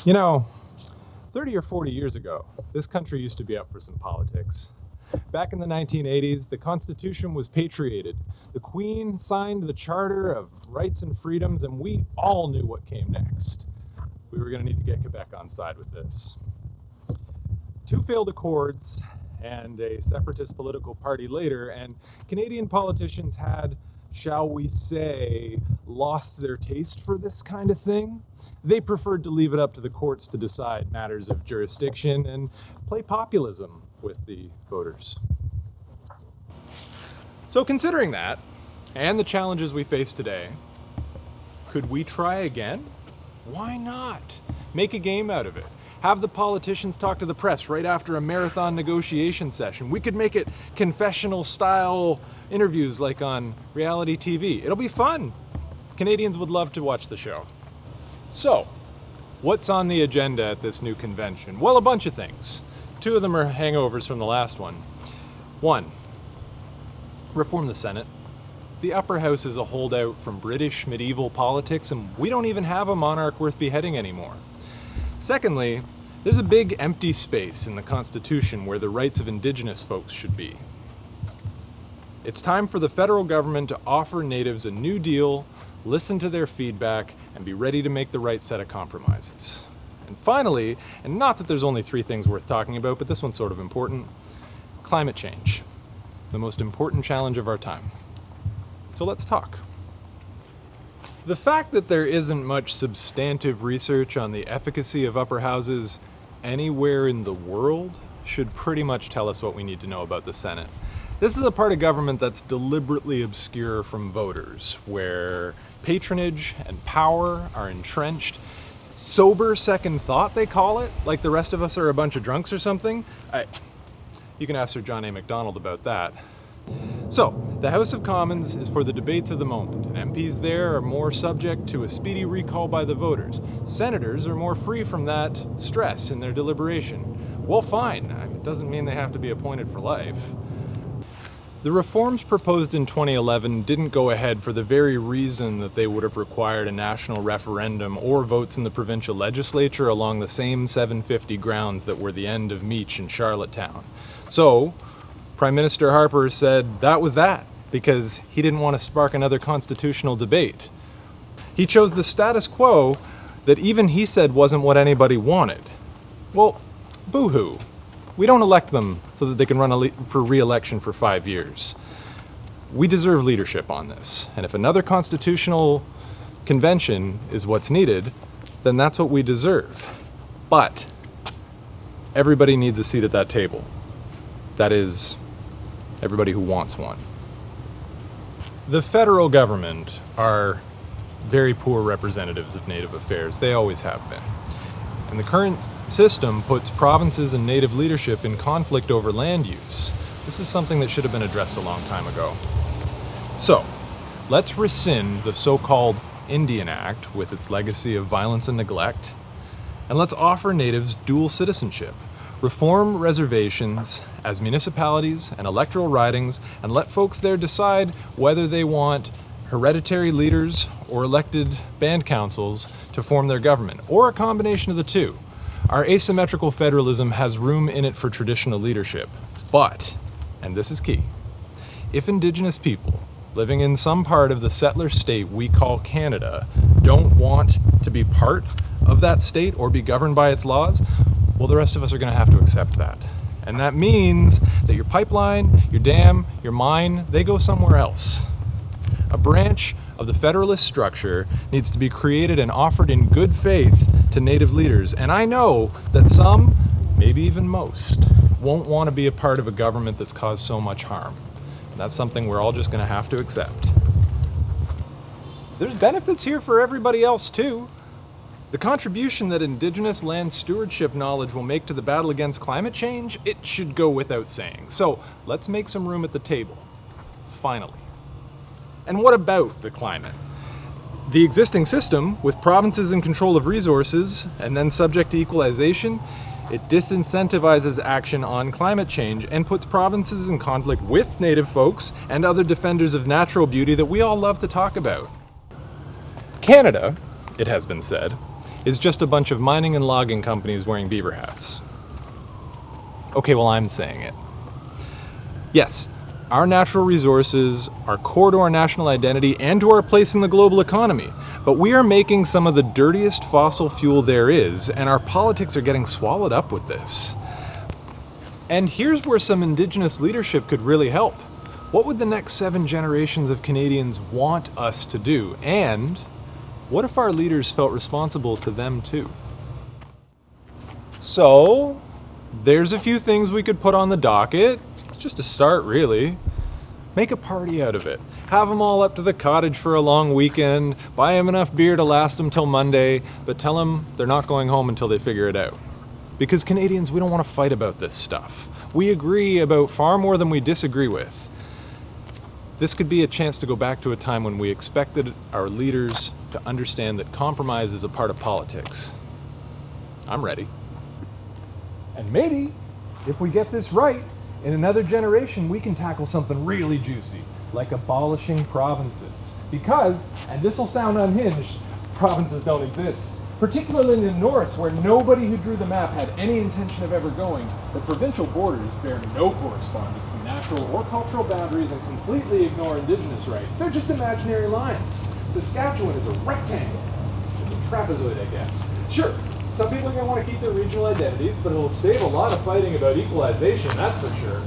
You know, 30 or 40 years ago, this country used to be up for some politics. Back in the 1980s, the Constitution was patriated. The Queen signed the Charter of Rights and Freedoms, and we all knew what came next. We were going to need to get Quebec on side with this. 2 failed accords and a separatist political party later, and Canadian politicians had, shall we say, lost their taste for this kind of thing. They preferred to leave it up to the courts to decide matters of jurisdiction and play populism with the voters. So considering that, and the challenges we face today, could we try again? Why not? Make a game out of it. Have the politicians talk to the press right after a marathon negotiation session. We could make it confessional style interviews like on reality TV. It'll be fun. Canadians would love to watch the show. So, what's on the agenda at this new convention? Well, a bunch of things. 2 of them are hangovers from the last one. 1, reform the Senate. The upper house is a holdout from British medieval politics, and we don't even have a monarch worth beheading anymore. Secondly, there's a big empty space in the Constitution where the rights of Indigenous folks should be. It's time for the federal government to offer Natives a new deal, listen to their feedback, and be ready to make the right set of compromises. And finally, and not that there's only 3 things worth talking about, but this one's sort of important, climate change, the most important challenge of our time. So let's talk. The fact that there isn't much substantive research on the efficacy of upper houses anywhere in the world should pretty much tell us what we need to know about the Senate. This is a part of government that's deliberately obscure from voters, where patronage and power are entrenched. Sober second thought, they call it, like the rest of us are a bunch of drunks or something. You can ask Sir John A. Macdonald about that. So, the House of Commons is for the debates of the moment, and MPs there are more subject to a speedy recall by the voters. Senators are more free from that stress in their deliberation. Well, fine. It doesn't mean they have to be appointed for life. The reforms proposed in 2011 didn't go ahead for the very reason that they would have required a national referendum or votes in the provincial legislature along the same 750 grounds that were the end of Meech and Charlottetown. So, Prime Minister Harper said that was that, because he didn't want to spark another constitutional debate. He chose the status quo that even he said wasn't what anybody wanted. Well, boo-hoo. We don't elect them so that they can run for re-election for 5 years. We deserve leadership on this, and if another constitutional convention is what's needed, then that's what we deserve. But everybody needs a seat at that table. That is, everybody who wants one. The federal government are very poor representatives of Native affairs. They always have been. And the current system puts provinces and Native leadership in conflict over land use. This is something that should have been addressed a long time ago. So, let's rescind the so-called Indian Act with its legacy of violence and neglect, and let's offer Natives dual citizenship. Reform reservations as municipalities and electoral ridings, and let folks there decide whether they want hereditary leaders or elected band councils to form their government, or a combination of the two. Our asymmetrical federalism has room in it for traditional leadership, but, and this is key, if Indigenous people living in some part of the settler state we call Canada don't want to be part of that state or be governed by its laws, well, the rest of us are going to have to accept that. And that means that your pipeline, your dam, your mine, they go somewhere else. A branch of the federalist structure needs to be created and offered in good faith to Native leaders. And I know that some, maybe even most, won't want to be a part of a government that's caused so much harm. And that's something we're all just going to have to accept. There's benefits here for everybody else too. The contribution that Indigenous land stewardship knowledge will make to the battle against climate change, it should go without saying. So let's make some room at the table, finally. And what about the climate? The existing system, with provinces in control of resources and then subject to equalization, it disincentivizes action on climate change and puts provinces in conflict with Native folks and other defenders of natural beauty that we all love to talk about. Canada, it has been said, is just a bunch of mining and logging companies wearing beaver hats. Okay, well, I'm saying it. Yes, our natural resources are core to our national identity and to our place in the global economy, but we are making some of the dirtiest fossil fuel there is, and our politics are getting swallowed up with this. And here's where some Indigenous leadership could really help. What would the next 7 generations of Canadians want us to do? And what if our leaders felt responsible to them too? So, there's a few things we could put on the docket. It's just a start, really. Make a party out of it. Have them all up to the cottage for a long weekend, buy them enough beer to last them till Monday, but tell them they're not going home until they figure it out. Because Canadians, we don't want to fight about this stuff. We agree about far more than we disagree with. This could be a chance to go back to a time when we expected our leaders to understand that compromise is a part of politics. I'm ready. And maybe, if we get this right, in another generation we can tackle something really juicy, like abolishing provinces. Because, and this will sound unhinged, provinces don't exist. Particularly in the north, where nobody who drew the map had any intention of ever going, the provincial borders bear no correspondence to natural or cultural boundaries and completely ignore Indigenous rights. They're just imaginary lines. Saskatchewan is a rectangle. It's a trapezoid, I guess. Sure, some people are going to want to keep their regional identities, but it'll save a lot of fighting about equalization, that's for sure.